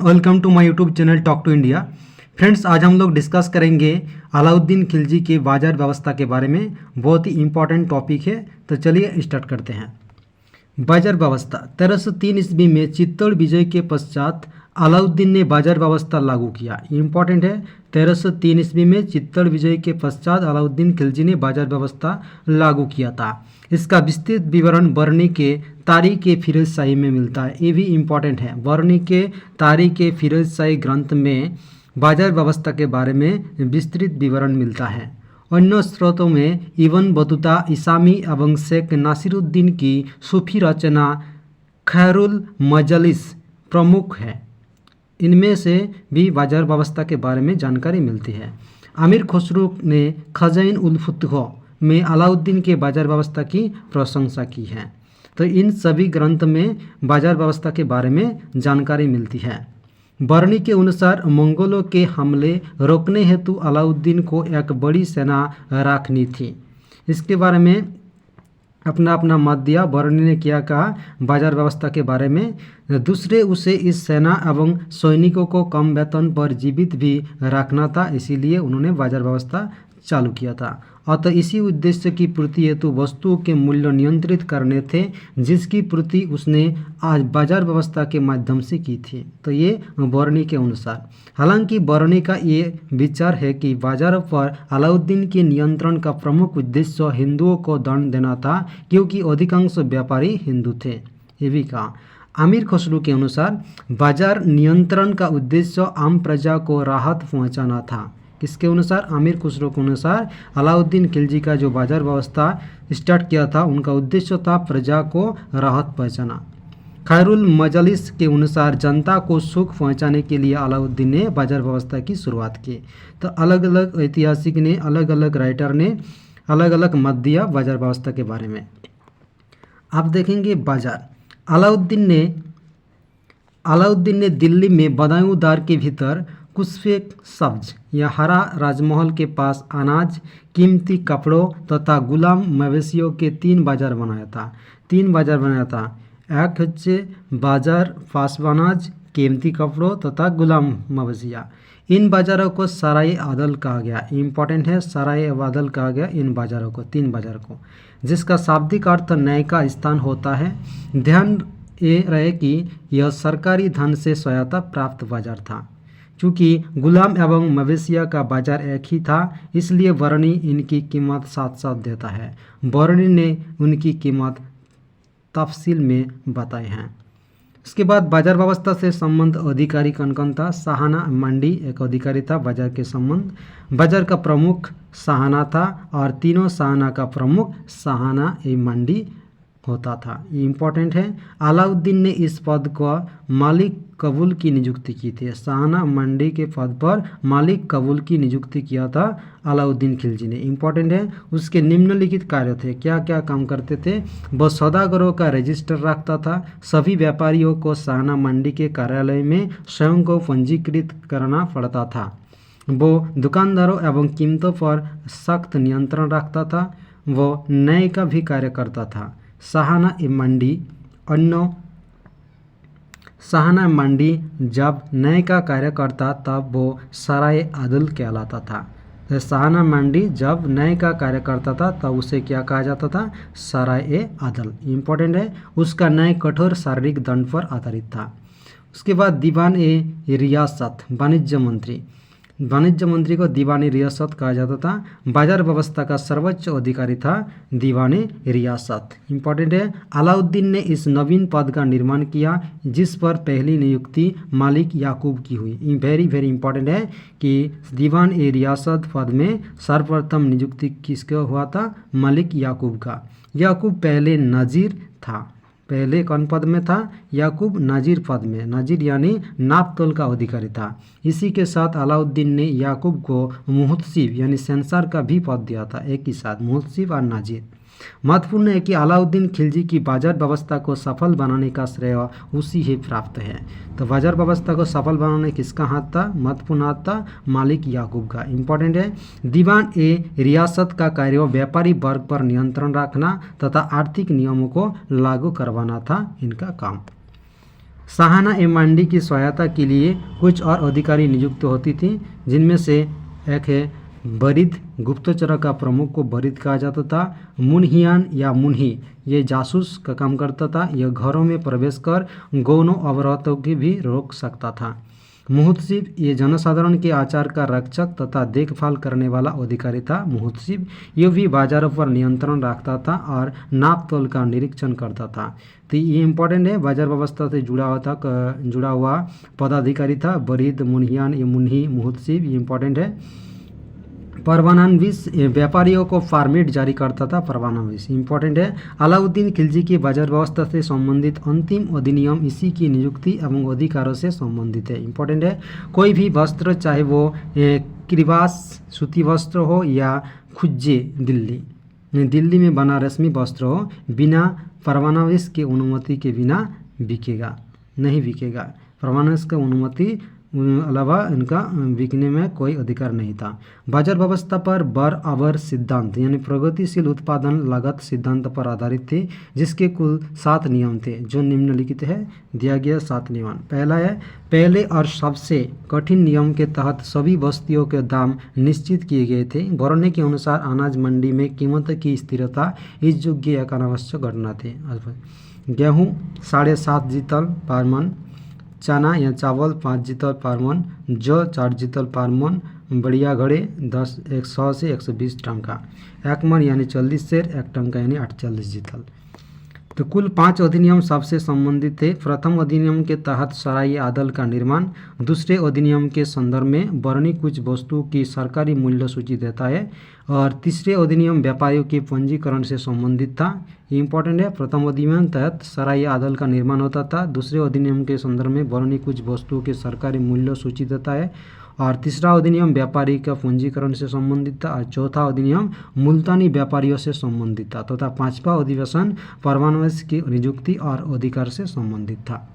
Welcome to my YouTube channel talk to India. Friends, आज हम लोग डिस्कस करेंगे अलाउद्दीन खिलजी के बाजार व्यवस्था के बारे में। बहुत ही इंपॉर्टेंट टॉपिक है, तो चलिए स्टार्ट करते हैं। बाजार व्यवस्था 1303 ईस्वी में चित्तौड़ विजय के पश्चात अलाउद्दीन ने बाजार व्यवस्था लागू किया। इंपॉर्टेंट है, 1303 ईस्वी में चित्तौड़ विजय के पश्चात अलाउद्दीन खिलजी ने बाजार व्यवस्था लागू किया था। इसका विस्तृत विवरण बरनी के तारीख ए फिरोज शाही में मिलता है। ये भी इम्पॉर्टेंट है। बरनी के तारीख ए फिरोज शाही ग्रंथ में बाजार व्यवस्था के बारे में विस्तृत विवरण मिलता है। अन्य स्रोतों में इब्न बतूता, इसामी एवं शेख नासिरुद्दीन की सूफी रचना खैरुल मजलिस प्रमुख है। इनमें से भी बाजार व्यवस्था के बारे में जानकारी मिलती है। आमिर खुसरो ने खज़ाइन उल फुतूह में अलाउद्दीन के बाजार व्यवस्था की प्रशंसा की है। तो इन सभी ग्रंथ में बाजार व्यवस्था के बारे में जानकारी मिलती है। बरनी के अनुसार मंगोलों के हमले रोकने हेतु अलाउद्दीन को एक बड़ी सेना रखनी थी। इसके बारे में अपना अपना मत दिया। बरनी ने क्या कहा बाजार व्यवस्था के बारे में? दूसरे उसे इस सेना एवं सैनिकों को कम वेतन पर जीवित भी रखना था, इसीलिए उन्होंने बाजार व्यवस्था चालू किया था। अतः इसी उद्देश्य की पूर्ति हेतु वस्तुओं के मूल्य नियंत्रित करने थे, जिसकी पूर्ति उसने आज बाजार व्यवस्था के माध्यम से की थी। तो ये बरनी के अनुसार। हालांकि बरनी का ये विचार है कि बाजारों पर अलाउद्दीन के नियंत्रण का प्रमुख उद्देश्य हिंदुओं को दंड देना था, क्योंकि अधिकांश व्यापारी हिंदू थे। ये भी कहा। आमिर खुसरो के अनुसार बाजार नियंत्रण का उद्देश्य आम प्रजा को राहत पहुँचाना था। किसके अनुसार? आमिर खुसरो के अनुसार अलाउद्दीन खिलजी का जो बाजार व्यवस्था स्टार्ट किया था, उनका उद्देश्य था प्रजा को राहत पहुंचाना। खैरुल मजलिस के अनुसार जनता को सुख पहुंचाने के लिए अलाउद्दीन ने बाजार व्यवस्था की शुरुआत की। तो अलग अलग ऐतिहासिक ने, अलग अलग राइटर ने अलग अलग मत दिया बाजार व्यवस्था के बारे में। आप देखेंगे बाजार अलाउद्दीन ने दिल्ली में बदायूं दर के भीतर कुस्फे सब्ज या हरा राजमहल के पास अनाज, कीमती कपड़ों तथा गुलाम मवेशियों के 3 बाजार बनाया था। एक हच्छे बाजार फासवानाज, कीमती कपड़ों तथा गुलाम मवेशिया। इन बाजारों को सराय आदल कहा गया। इंपॉर्टेंट है, सराय आदल कहा गया इन बाजारों को, 3 बाजार को, जिसका शाब्दिक अर्थ न्याय का स्थान होता है। ध्यान ये रहे कि यह सरकारी धन से सहायता प्राप्त बाजार था। चूँकि गुलाम एवं मवेशिया का बाजार एक ही था, इसलिए बरनी इनकी कीमत साथ साथ देता है। बरनी ने उनकी कीमत तफसील में बताए हैं। इसके बाद बाजार व्यवस्था से संबंध अधिकारी कौन था? साहाना मंडी एक अधिकारी था बाजार के संबंध। बाजार का प्रमुख साहाना था और तीनों साहाना का प्रमुख साहाना ए मंडी होता था। ये इम्पोर्टेंट है। अलाउद्दीन ने इस पद को मालिक कबूल की नियुक्ति की थी। साहाना मंडी के पद पर मालिक कबूल की नियुक्ति किया था अलाउद्दीन खिलजी ने। इम्पोर्टेंट है। उसके निम्नलिखित कार्य थे। क्या क्या काम करते थे? वह सौदागरों का रजिस्टर रखता था। सभी व्यापारियों को साहाना मंडी के कार्यालय में स्वयं को पंजीकृत करना पड़ता था। वो दुकानदारों एवं कीमतों पर सख्त नियंत्रण रखता था। वो न्याय का भी कार्य करता था। साहाना मंडी जब न्याय का कार्य करता तब वो सराय आदल कहलाता था। साहाना मंडी जब न्याय का कार्य करता था तब उसे क्या कहा जाता था? सराय आदल। इम्पोर्टेंट है। उसका न्याय कठोर शारीरिक दंड पर आधारित था। उसके बाद दीवान ए रियासत, वाणिज्य मंत्री को दीवान ए रियासत कहा जाता था। बाजार व्यवस्था का सर्वोच्च अधिकारी था दीवान ए रियासत। इम्पोर्टेंट है। अलाउद्दीन ने इस नवीन पद का निर्माण किया, जिस पर पहली नियुक्ति मालिक याकूब की हुई। वेरी वेरी इंपॉर्टेंट है कि दीवान ए रियासत पद में सर्वप्रथम नियुक्ति किसका हुआ था? मालिक याकूब का। याकूब पहले नजीर था। पहले कौन पद में था? याकूब नाजिर पद में। नाजिर यानी नाप तोल का अधिकारी था। इसी के साथ अलाउद्दीन ने याकूब को मुहतसिब यानी सेंसर का भी पद दिया था। एक ही साथ मुहतसिब और नाजिर। महत्वपूर्ण है कि अलाउद्दीन खिलजी की बाजार व्यवस्था को सफल बनाने का श्रेय उसी ही प्राप्त है। तो बाजार व्यवस्था को सफल बनाने किसका हाथ था? महत्वपूर्ण हाथ था मालिक याकूब का। इम्पोर्टेंट है। दीवान ए रियासत का कार्य व्यापारी वर्ग पर नियंत्रण रखना तथा आर्थिक नियमों को लागू करवाना था इनका काम। साहाना ए मांडी की सहायता के लिए कुछ और अधिकारी नियुक्त होती थी, जिनमें से एक है बरिद। गुप्तचर का प्रमुख को बरिद कहा जाता था। मुनहियान या मुनही ये जासूस का काम करता था। यह घरों में प्रवेश कर गौनों अवरोधों की भी रोक सकता था। मुहतसिब ये जनसाधारण के आचार का रक्षक तथा देखभाल करने वाला अधिकारी था। मुहतसिब ये भी बाजारों पर नियंत्रण रखता था और नाप तोल का निरीक्षण करता था। तो ये इम्पोर्टेंट है, बाजार व्यवस्था से जुड़ा हुआ पदाधिकारी था। बरीद, मुनहियान, ये मुनही, मुहतसिब, ये इम्पोर्टेंट है। परवानाविस व्यापारियों को फार्मेट जारी करता था। परवानाविस इम्पोर्टेंट है। अलाउद्दीन खिलजी की बाजार व्यवस्था से संबंधित अंतिम अधिनियम इसी की नियुक्ति एवं अधिकारों से संबंधित है। इम्पोर्टेंट है। कोई भी वस्त्र, चाहे वो किरिबास सूती वस्त्र हो या खुज्जे दिल्ली में बना रस्मी वस्त्र हो, बिना परवानाविस के अनुमति के बिना नहीं बिकेगा। परवानाविस का अनुमति अलावा इनका बिकने में कोई अधिकार नहीं था। बाजार व्यवस्था पर बराबर सिद्धांत यानी प्रगतिशील उत्पादन लागत सिद्धांत पर आधारित थे, जिसके कुल 7 नियम थे, जो निम्नलिखित है दिया गया 7 नियम। पहला है, पहले और सबसे कठिन नियम के तहत सभी वस्तुओं के दाम निश्चित किए गए थे। भरने के अनुसार अनाज मंडी में कीमत की स्थिरता इस योग्य एक अनावश्यक घटना थे। गेहूँ 7.5 जितल पर मन, चना या चावल 5 जितल पर मन, जौ 4 जितल पर मन, बढ़िया घड़े 100 से 120 टंका, 1 मन यानी 40 सेर, 1 टंका यानी 48 जितल। तो कुल 5 अधिनियम सबसे संबंधित थे। प्रथम अधिनियम के तहत सराय आदल का निर्माण। दूसरे अधिनियम के संदर्भ में वर्णी कुछ वस्तुओं की सरकारी मूल्य सूची देता है। और तीसरे अधिनियम व्यापारियों के पंजीकरण से संबंधित था। ये इंपॉर्टेंट है। प्रथम अधिनियम तहत सराय आदल का निर्माण होता था। दूसरे अधिनियम के संदर्भ में वर्णी कुछ वस्तुओं के सरकारी मूल्य सूची देता है। और तीसरा अधिनियम व्यापारी का पंजीकरण से संबंधित था। और चौथा अधिनियम मुल्तानी व्यापारियों से संबंधित था तथा 5वां अधिवेशन परवानविस की नियुक्ति और अधिकार से संबंधित था।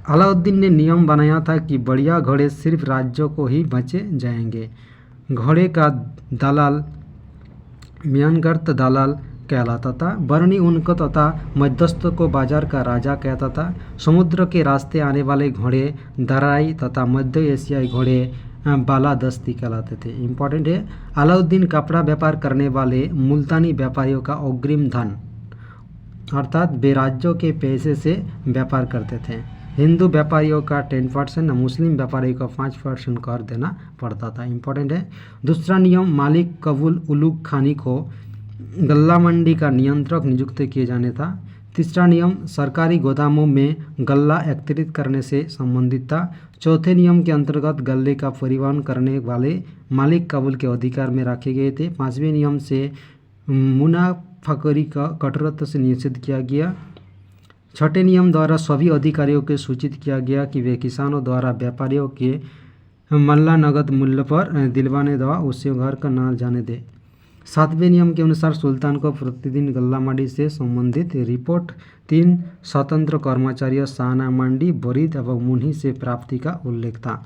अलाउद्दीन ने नियम बनाया था कि बढ़िया घोड़े सिर्फ राज्यों को ही बेचे जाएंगे। घोड़े का दलाल म्यानगर्त दलाल कहलाता था। बरनी उनको तथा मध्यस्थ को बाजार का राजा कहता था। समुद्र के रास्ते आने वाले घोड़े दराई तथा मध्य एशियाई घोड़े बालादस्ती कहलाते थे। इम्पोर्टेंट है। अलाउद्दीन कपड़ा व्यापार करने वाले मुल्तानी व्यापारियों का अग्रिम धन अर्थात बेराज्यों के पैसे से व्यापार करते थे। हिंदू व्यापारियों का 10% और मुस्लिम व्यापारियों का 5% कर देना पड़ता था। इम्पोर्टेंट है। दूसरा नियम, मालिक कबूल उलूग खानी को गल्ला मंडी का नियंत्रक नियुक्त किए जाने था। तीसरा नियम, सरकारी गोदामों में गल्ला एकत्रित करने से संबंधित था। चौथे नियम के अंतर्गत गल्ले का परिवहन करने वाले मालिक कबूल के अधिकार में रखे गए थे। 5वें नियम से मुनाफाखोरी का कठोरता से निषेध किया गया। 6ठे नियम द्वारा सभी अधिकारियों को सूचित किया गया कि वे किसानों द्वारा व्यापारियों के मल्ला नगद मूल्य पर दिलवाने दवा उससे घर का ना जाने दे। 7वें नियम के अनुसार सुल्तान को प्रतिदिन गल्ला मंडी से संबंधित रिपोर्ट 3 स्वतंत्र कर्मचारियों साना मंडी, बरीद एवं मुन्ही से प्राप्ति का उल्लेख था।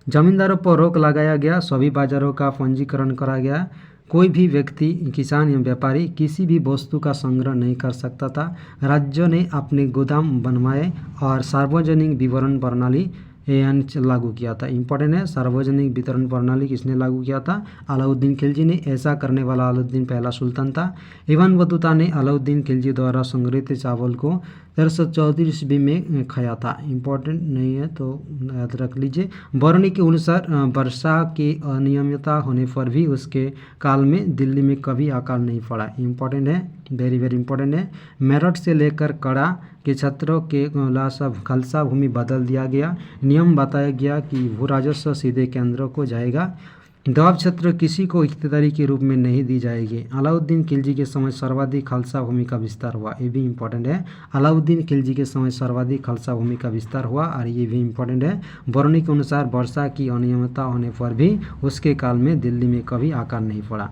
जमींदारों पर रोक लगाया गया। सभी बाजारों का पंजीकरण करा गया। कोई भी व्यक्ति, किसान या व्यापारी किसी भी वस्तु का संग्रह नहीं कर सकता था। राज्यों ने अपने गोदाम बनवाए और सार्वजनिक वितरण प्रणाली लागू किया था। इम्पोर्टेंट है। सार्वजनिक वितरण प्रणाली किसने लागू किया था? अलाउद्दीन खिलजी ने। ऐसा करने वाला अलाउद्दीन पहला सुल्तान था। इब्न बतूता ने अलाउद्दीन खिलजी द्वारा संग्रहित चावल को 1334 ईस्वी में खाया था। इम्पोर्टेंट नहीं है तो याद रख लीजिए। बरनी के अनुसार वर्षा की अनियमितता होने पर भी उसके काल में दिल्ली में कभी अकाल नहीं पड़ा। इम्पोर्टेंट है, वेरी वेरी इंपॉर्टेंट है। मेरठ से लेकर कड़ा के क्षेत्रों के खालसा भूमि बदल दिया गया। नियम बताया गया कि भू राजस्व सीधे केंद्रों को जाएगा। दोआब क्षेत्र किसी को इख्तियारी के रूप में नहीं दी जाएगी। अलाउद्दीन खिलजी के समय सर्वाधिक खालसा भूमि का विस्तार हुआ। ये भी इंपॉर्टेंट है। अलाउद्दीन खिलजी के समय सर्वाधिक खालसा भूमि का विस्तार हुआ और ये भी इंपॉर्टेंट है। बरनी के अनुसार वर्षा की अनियमितता होने पर भी उसके काल में दिल्ली में कभी अकाल नहीं पड़ा।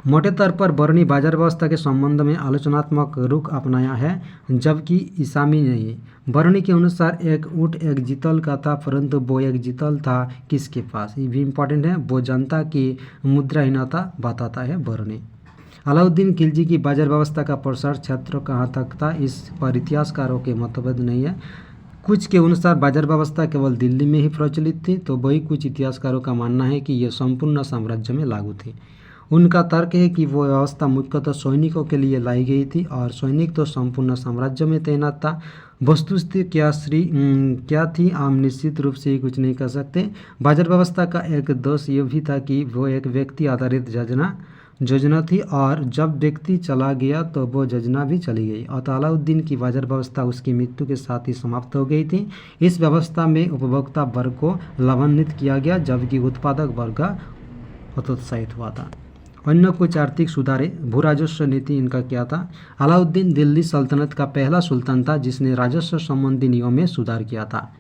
मोटे तौर पर बरनी बाजार व्यवस्था के संबंध में आलोचनात्मक रुख अपनाया है, जबकि इसामी नहीं। बरनी के अनुसार एक ऊँट एक जितल का था, परंतु वो एक जितल था किसके पास? ये भी इम्पोर्टेंट है। वो जनता की मुद्राहीनता बताता है बरनी। अलाउद्दीन खिलजी की बाजार व्यवस्था का प्रसार क्षेत्र कहाँ तक था, इस पर इतिहासकारों के मतभेद नहीं है। कुछ के अनुसार बाजार व्यवस्था केवल दिल्ली में ही प्रचलित थी, तो वही कुछ इतिहासकारों का मानना है कि यह संपूर्ण साम्राज्य में लागू थी। उनका तर्क है कि वो व्यवस्था मुख्यतः सैनिकों के लिए लाई गई थी और सैनिक तो संपूर्ण साम्राज्य में तैनात था। वस्तुस्थिति क्या थी, हम निश्चित रूप से ही कुछ नहीं कर सकते। बाजार व्यवस्था का एक दोष ये भी था कि वो एक व्यक्ति आधारित योजना थी और जब व्यक्ति चला गया तो वो योजना भी चली गई। अतः अलाउद्दीन की बाजार व्यवस्था उसकी मृत्यु के साथ ही समाप्त हो गई थी। इस व्यवस्था में उपभोक्ता वर्ग को लाभान्वित किया गया जबकि उत्पादक वर्ग का हतोत्साहित हुआ था। अन्य कुछ आर्थिक सुधारे। भू-राजस्व नीति इनका क्या था? अलाउद्दीन दिल्ली सल्तनत का पहला सुल्तान था जिसने राजस्व संबंधी नियमों में सुधार किया था।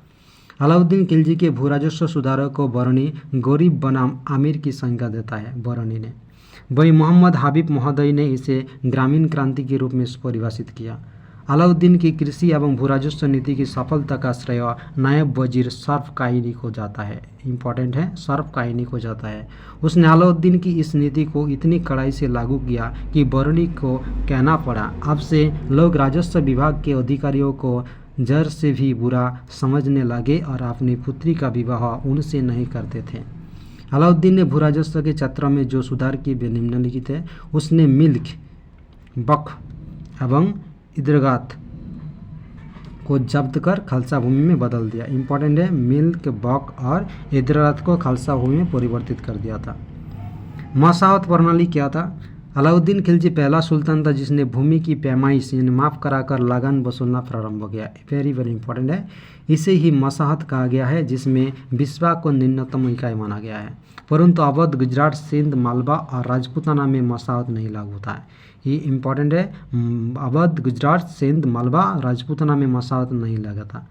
अलाउद्दीन खिलजी के भू-राजस्व सुधारों को बरनी गरीब बनाम आमिर की संज्ञा देता है बरनी ने। वही मोहम्मद हबीब महोदय ने इसे ग्रामीण क्रांति के रूप में परिभाषित किया। अलाउद्दीन की कृषि एवं भू-राजस्व नीति की सफलता का श्रेय नायब वजीर सर्फकाइनी को जाता है। इम्पॉर्टेंट है, सर्फकाइनी को जाता है। उसने अलाउद्दीन की इस नीति को इतनी कड़ाई से लागू किया कि बरनी को कहना पड़ा, अब से लोग राजस्व विभाग के अधिकारियों को जर से भी बुरा समझने लगे और अपनी पुत्री का विवाह उनसे नहीं करते थे। अलाउद्दीन ने भू-राजस्व के क्षेत्र में जो सुधार किए वे निम्नलिखित है। उसने मिल्क, बख एवं इदरगात को जब्त कर खालसा भूमि में बदल दिया। इम्पॉर्टेंट है, मिल्क, बक और इदरगात को खालसा भूमि में परिवर्तित कर दिया था। मसावत प्रणाली क्या था? अलाउद्दीन खिलजी पहला सुल्तान था जिसने भूमि की पैमाइश यानी माप कराकर लगान वसूलना प्रारंभ किया। वेरी वेरी इंपॉर्टेंट है। इसे ही मसाहत कहा गया है जिसमें बिस्वा को न्यूनतम इकाई माना गया है। परंतु अवध, गुजरात, सिंध, मालवा और राजपूताना में मसाहत नहीं लागू था। ये इंपॉर्टेंट है। अवध, गुजरात, सिंध, मालवा, राजपूताना में मसाहत नहीं लगा था।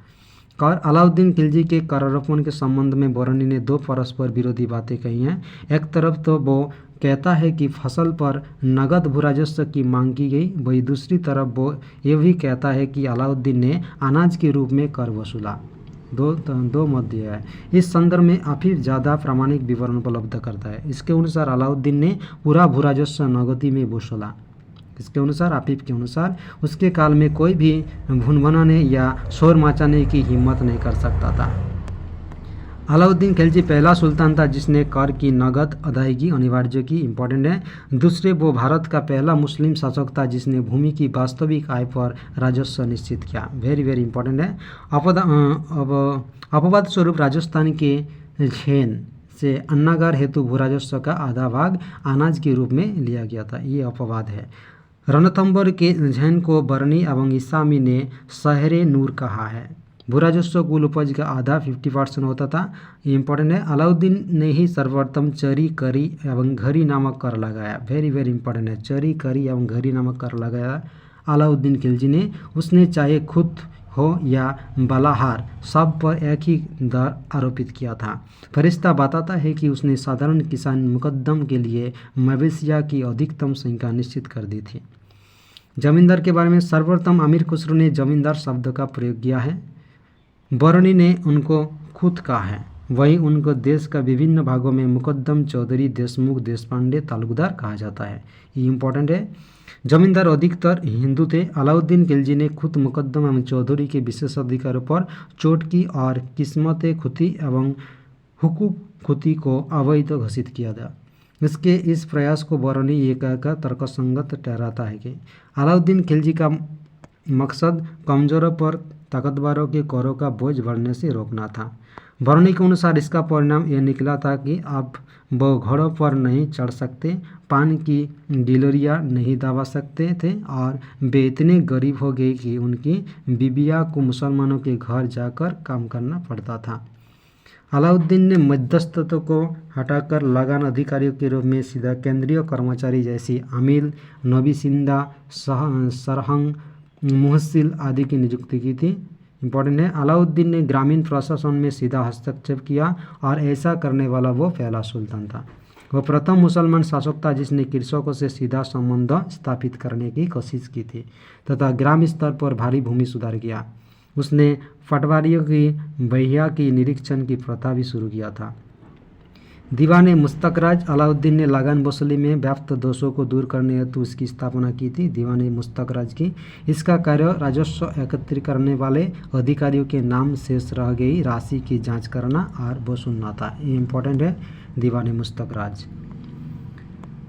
और अलाउद्दीन खिलजी के करारोपण के संबंध में बरनी ने दो परस्पर विरोधी बातें कही हैं। एक तरफ तो वो कहता है कि फसल पर नगद भू-राजस्व की मांग की गई, वही दूसरी तरफ वो ये भी कहता है कि अलाउद्दीन ने अनाज के रूप में कर वसूला। दो मत दिया है। इस संदर्भ में काफ़ी ज़्यादा प्रामाणिक विवरण उपलब्ध करता है। इसके अनुसार अलाउद्दीन ने पूरा भू-राजस्व नगदी में वसूला। इसके अनुसार, आफिफ के अनुसार, उसके काल में कोई भी भून बनाने या शोर मचाने की हिम्मत नहीं कर सकता था। अलाउद्दीन खिलजी पहला सुल्तान था जिसने कर की नगद अदायगी अनिवार्य की। इम्पोर्टेंट है। दूसरे, वो भारत का पहला मुस्लिम शासक था जिसने भूमि की वास्तविक आय पर राजस्व निश्चित किया। वेरी वेरी इंपॉर्टेंट है। अपवाद स्वरूप राजस्थान के झेन से अन्नागार हेतु भू-राजस्व का आधा भाग अनाज के रूप में लिया गया था। ये अपवाद है। रणथंभौर के झेन को बरनी एवं ईसामी ने शहरे नूर कहा है। भू-राजस्व कुल उपज का आधा 50% होता था। ये इंपॉर्टेंट है। अलाउद्दीन ने ही सर्वप्रथम चरी, करी एवं घरी नामक कर लगाया। वेरी वेरी इंपॉर्टेंट है। चरी, करी एवं घरी नामक कर लगाया अलाउद्दीन खिलजी ने। उसने चाहे खुद हो या बलाहार, सब पर एक ही दर आरोपित किया था। फरिश्ता बताता है कि उसने साधारण किसान मुकद्दम के लिए मवेशिया की अधिकतम संख्या निश्चित कर दी थी। जमींदार के बारे में सर्वप्रथम अमीर खुसरो ने जमींदार शब्द का प्रयोग किया है। बरनी ने उनको खुद कहा है। वहीं उनको देश का विभिन्न भागों में मुकद्दम, चौधरी, देशमुख, देशपांडे, तालुकदार कहा जाता है। ये इंपॉर्टेंट है। जमींदार अधिकतर हिंदू थे। अलाउद्दीन खिलजी ने खुद मुकद्दम एवं चौधरी के विशेष अधिकारों पर चोट की और किस्मत खुदी एवं हुकूक खुदी को अवैध घोषित किया था। इसके इस प्रयास को बरनी ये कहकर तर्कसंगत ठहराता है कि अलाउद्दीन खिलजी का मकसद कमजोरों पर ताकतवरों के करों का बोझ बढ़ने से रोकना था। बरनी के अनुसार इसका परिणाम यह निकला था कि अब वो घोड़ों पर नहीं चढ़ सकते, पान की डिलोरियाँ नहीं दबा सकते थे और वे इतने गरीब हो गए कि उनकी बीबिया को मुसलमानों के घर जाकर काम करना पड़ता था। अलाउद्दीन ने मध्यस्थता को हटाकर लगान अधिकारियों के रूप में सीधा केंद्रीय कर्मचारी जैसे आमिल, नबीशिंदा, सरहंग, मुहस्सिल आदि की नियुक्ति की थी। इम्पोर्टेंट है। अलाउद्दीन ने ग्रामीण प्रशासन में सीधा हस्तक्षेप किया और ऐसा करने वाला वो पहला सुल्तान था। वह प्रथम मुसलमान शासक था जिसने कृषकों से सीधा संबंध स्थापित करने की कोशिश की थी तथा ग्राम स्तर पर भारी भूमि सुधार किया। उसने पटवारियों की बहिया की निरीक्षण की प्रथा भी शुरू किया था। दीवाने मुस्तकराज अलाउद्दीन ने लगान वसूली में व्याप्त दोषों को दूर करने हेतु इसकी स्थापना की थी, दीवाने मुस्तकराज की। इसका कार्य राजस्व एकत्रित करने वाले अधिकारियों के नाम शेष रह गई राशि की जांच करना और वसूलना था। ये इंपॉर्टेंट है, दीवाने मुस्तकराज।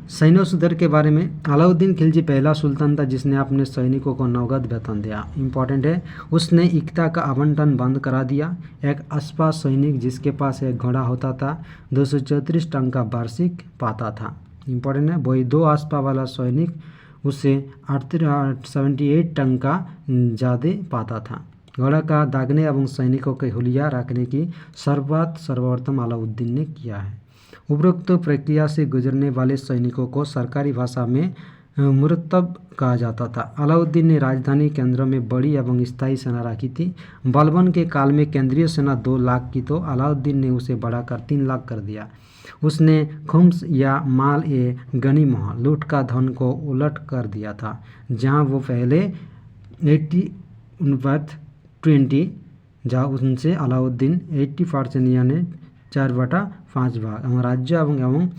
सैन्य सुधार के बारे में, अलाउद्दीन खिलजी पहला सुल्तान था जिसने अपने सैनिकों को नकद वेतन दिया। इंपॉर्टेंट है, उसने इक्ता का आवंटन बंद करा दिया। एक अस्पा सैनिक जिसके पास एक घोड़ा होता था 234 टन का वार्षिक पाता था। इंपॉर्टेंट है, वही 2 अस्पा वाला सैनिक उसे 78 टन का ज़्यादा पाता था। घोड़ा का दागने एवं सैनिकों के हुलिया रखने की सर्वप्रथम अलाउद्दीन ने किया है। उपरोक्त प्रक्रिया से गुजरने वाले सैनिकों को सरकारी भाषा में मुरत्तब कहा जाता था। अलाउद्दीन ने राजधानी केंद्र में बड़ी एवं स्थायी सेना रखी थी। बलबन के काल में केंद्रीय सेना 2 लाख की तो अलाउद्दीन ने उसे बढ़ाकर 3 लाख कर दिया। उसने खुम्स या माल ए गनीमह लूट का धन को उलट कर दिया था, जहां वो पहले 80/20 जहाँ उनसे अलाउद्दीन 80% यानी 4/5 भाग एवं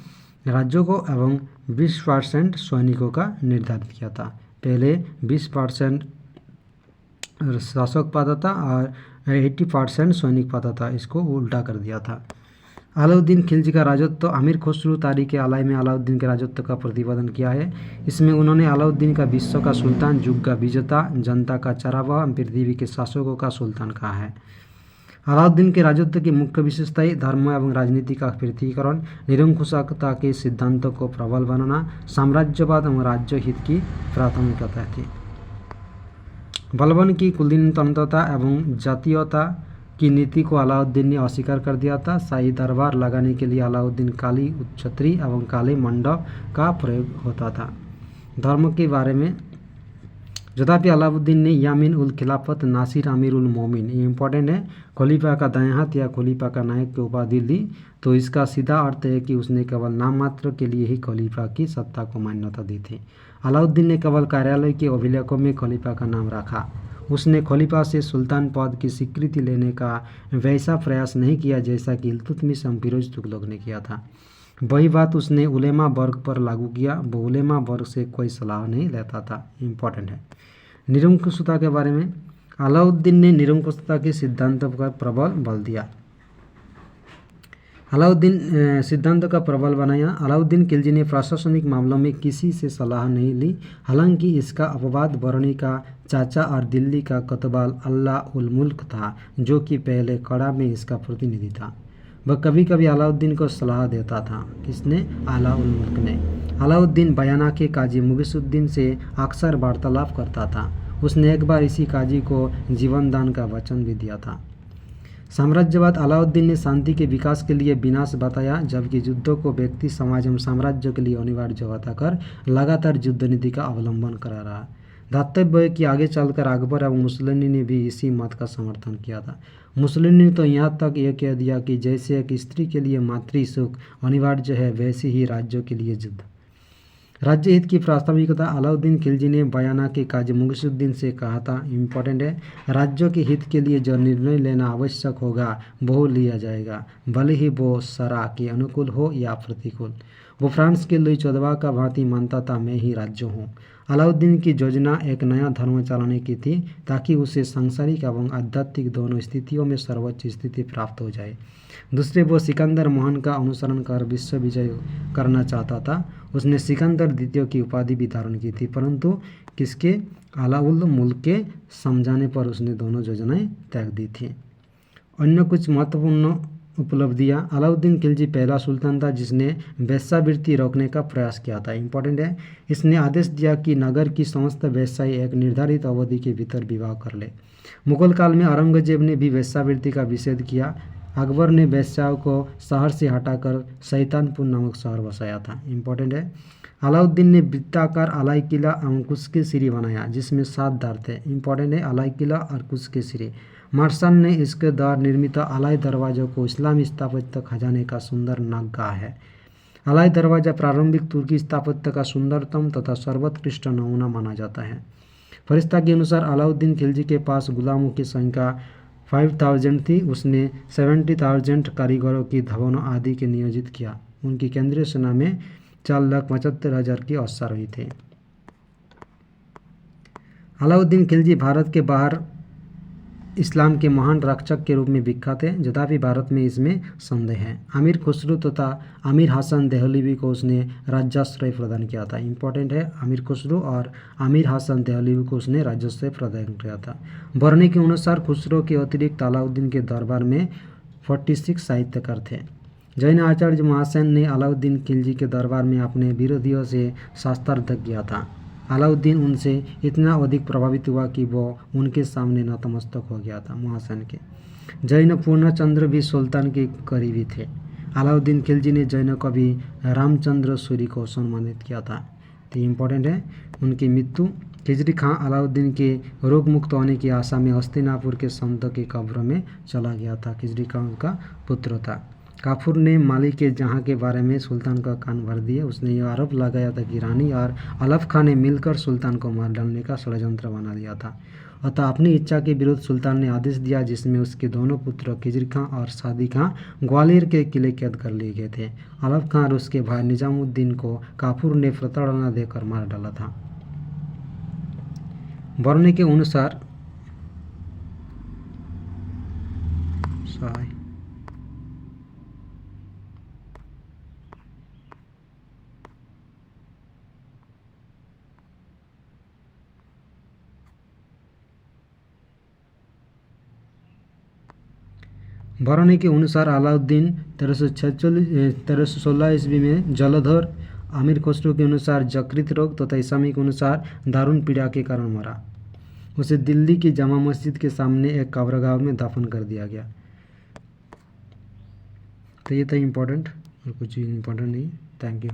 राज्यों को एवं 20% सैनिकों का निर्धारित किया था। पहले 20% शासक पाता था और 80% सैनिक पाता था, इसको उल्टा कर दिया था। अलाउद्दीन खिलजी का राजत्व, अमीर खुसरो तारीख आलाई में अलाउद्दीन के राजत्व का प्रतिपादन किया है। इसमें उन्होंने अलाउद्दीन का विश्व का सुल्तान, युग का विजेता, जनता का चरावा, पृथ्वी के शासकों का सुल्तान कहा है। अलाउद्दीन के राजत्व की मुख्य विशेषताएं धर्म एवं राजनीति का पृथ्वीकरण, निरंकुशता के सिद्धांतों को प्रबल बनाना, साम्राज्यवाद एवं राज्य हित की प्राथमिकता थी। बलबन की कुलीनतंत्रता एवं जातीयता की नीति को अलाउद्दीन ने अस्वीकार कर दिया था। शाही दरबार लगाने के लिए अलाउद्दीन काली छतरी एवं काले मंडप का प्रयोग होता था। धर्म के बारे में, तथापि अलाउद्दीन ने यामीन उल खिलाफत नासिर अमीर उल मोमिन, ये इंपॉर्टेंट है, खलीफा का दायां हाथ या खलीफा का नायक की उपाधि दी। तो इसका सीधा अर्थ है कि उसने केवल नाम मात्र के लिए ही खलीफा की सत्ता को मान्यता दी थी। अलाउद्दीन ने केवल कार्यालय के अभिलेखों में खलीफा का नाम रखा। उसने खलीफा से सुल्तान पद की स्वीकृति लेने का वैसा प्रयास नहीं किया जैसा कि इल्तुतमिश एवं फिरोज तुगलक ने किया था। वही बात उसने उलेमा वर्ग पर लागू किया। वो उलेमा वर्ग से कोई सलाह नहीं लेता था। इम्पॉर्टेंट है। निरंकुशता के बारे में, अलाउद्दीन ने निरंकुशता के सिद्धांतों पर प्रबल बल दिया। अलाउद्दीन सिद्धांतों का प्रबल बनाया। अलाउद्दीन खिलजी ने प्रशासनिक मामलों में किसी से सलाह नहीं ली। हालांकि इसका अपवाद बरनी का चाचा और दिल्ली का कोतवाल अल्लाह उल मुल्क था, जो कि पहले कड़ा में इसका प्रतिनिधि था। वह कभी कभी अलाउद्दीन को सलाह देता था। किसने? अल्लाह उल मुल्क ने। अलाउद्दीन बयाना के काजी मुगिसुद्दीन से अक्सर वार्तालाप करता था। उसने एक बार इसी काजी को जीवन दान का वचन भी दिया था। साम्राज्यवाद, अलाउद्दीन ने शांति के विकास के लिए विनाश बताया, जबकि युद्धों को व्यक्ति, समाज एवं साम्राज्य के लिए अनिवार्य बताकर लगातार युद्ध नीति का अवलंबन करा रहा। दातव्य है कि आगे चलकर अकबर एवं मुसोलिनी ने भी इसी मत का समर्थन किया था। मुसोलिनी ने तो यहाँ तक यह कह दिया कि जैसे एक स्त्री के लिए मातृ सुख अनिवार्य है, वैसे ही राज्यों के लिए युद्ध। राज्य हित की प्राथमिकता, अलाउद्दीन खिलजी ने बयाना के काजी मुगिसुद्दीन से कहा था। इम्पोर्टेंट है, राज्यों के हित के लिए जो निर्णय लेना आवश्यक होगा वो लिया जाएगा, भले ही वो शरा के अनुकूल हो या प्रतिकूल। वो फ्रांस के लुई 14वां का भांति मानता था, मैं ही राज्य हूँ। अलाउद्दीन की योजना एक नया धर्म चलाने की थी, ताकि उसे सांसारिक एवं आध्यात्मिक दोनों स्थितियों में सर्वोच्च स्थिति प्राप्त हो जाए। दूसरे, वो सिकंदर मोहन का अनुसरण कर विश्व विजय करना चाहता था। उसने सिकंदर द्वितीय की उपाधि भी धारण की थी, परंतु किसके? अलाउल मुल्क के समझाने पर उसने दोनों योजनाएं त्याग दी थी। अन्य कुछ महत्वपूर्ण उपलब्धियां, अलाउद्दीन खिलजी पहला सुल्तान था जिसने वेश्यावृत्ति रोकने का प्रयास किया था। इंपॉर्टेंट है, इसने आदेश दिया कि नगर की समस्त वेश्याएं एक निर्धारित अवधि के भीतर विवाह कर ले। मुगल काल में औरंगजेब ने भी वेश्यावृत्ति का विषेध किया। अकबर ने वेश्याओं को शहर से हटाकर शैतानपुर नामक शहर बसाया था। इंपॉर्टेंट है, अलाउद्दीन ने वृत्ताकार अलाई किला एवं कुश्के सिरी बनाया, जिसमें 7 द्वार थे। इंपॉर्टेंट है, अलाई किला और कुश्के सिरी। मार्शल ने इसके द्वार निर्मित अलाई दरवाजों को इस्लामी स्थापत्य खजाने का सुंदर नक्काह है। अलाई दरवाजा प्रारंभिक तुर्की स्थापत्य का सुंदरतम तथा सर्वोत्कृष्ट नमूना माना जाता है। फरिश्ता के अनुसार अलाउद्दीन खिलजी के पास गुलामों की संख्या 5000 थी, उसने 70,000 कारीगरों की धवनों आदि के नियोजित किया। उनकी केंद्रीय सेना में 4,75,000 की अवसर हुई थी। अलाउद्दीन खिलजी भारत के बाहर इस्लाम के महान रक्षक के रूप में विख्यात है, तथापि भारत में इसमें संदेह है। अमीर खुसरो तथा अमीर हसन देहलवी को उसने राज्याश्रय प्रदान किया था। इंपॉर्टेंट है, अमीर खुसरो और अमीर हसन देहलवी को उसने राज्याश्रय प्रदान किया था। बरनी के अनुसार खुसरो के अतिरिक्त अलाउद्दीन के दरबार में 46 साहित्यकार थे। जैन आचार्य महासेन ने अलाउद्दीन खिलजी के दरबार में अपने विरोधियों से शास्त्रार्थ किया था। अलाउद्दीन उनसे इतना अधिक प्रभावित हुआ कि वो उनके सामने नतमस्तक हो गया था। महासेन के जैन पूर्णचंद्र भी सुल्तान के करीबी थे। अलाउद्दीन खिलजी ने जैन कवि रामचंद्र सूरी को सम्मानित किया था। तो इम्पोर्टेंट है। उनकी मृत्यु खिजरी खां अलाउद्दीन के रोग मुक्त होने की आशा में हस्तिनापुर के संतों की कब्र में चला गया था। खिजरी खां का पुत्र था। काफूर ने मालिक के जहाँ के बारे में सुल्तान का कान भर दिया। उसने यह आरोप लगाया था कि रानी और अलफ खां ने मिलकर सुल्तान को मार डालने का षड्यंत्र बना दिया था। अतः अपनी इच्छा के विरुद्ध सुल्तान ने आदेश दिया, जिसमें उसके दोनों पुत्र खिजरी खां और सादी खां ग्वालियर के किले कैद कर लिए गए थे। अलफ खां और उसके भाई निजामुद्दीन को काफूर ने प्रताड़ना देकर मार डाला था। बरनी के अनुसार बरनी के अनुसार अलाउद्दीन 1316 ईस्वी में जलधर, अमीर खुसरो के अनुसार यकृत रोग तथा ईसामी के अनुसार दारुण पीड़ा के कारण मरा। उसे दिल्ली की जामा मस्जिद के सामने एक कब्रगाह में दफन कर दिया गया। तो ये था इम्पोर्टेंट, और कुछ इम्पोर्टेंट नहीं। Thank you.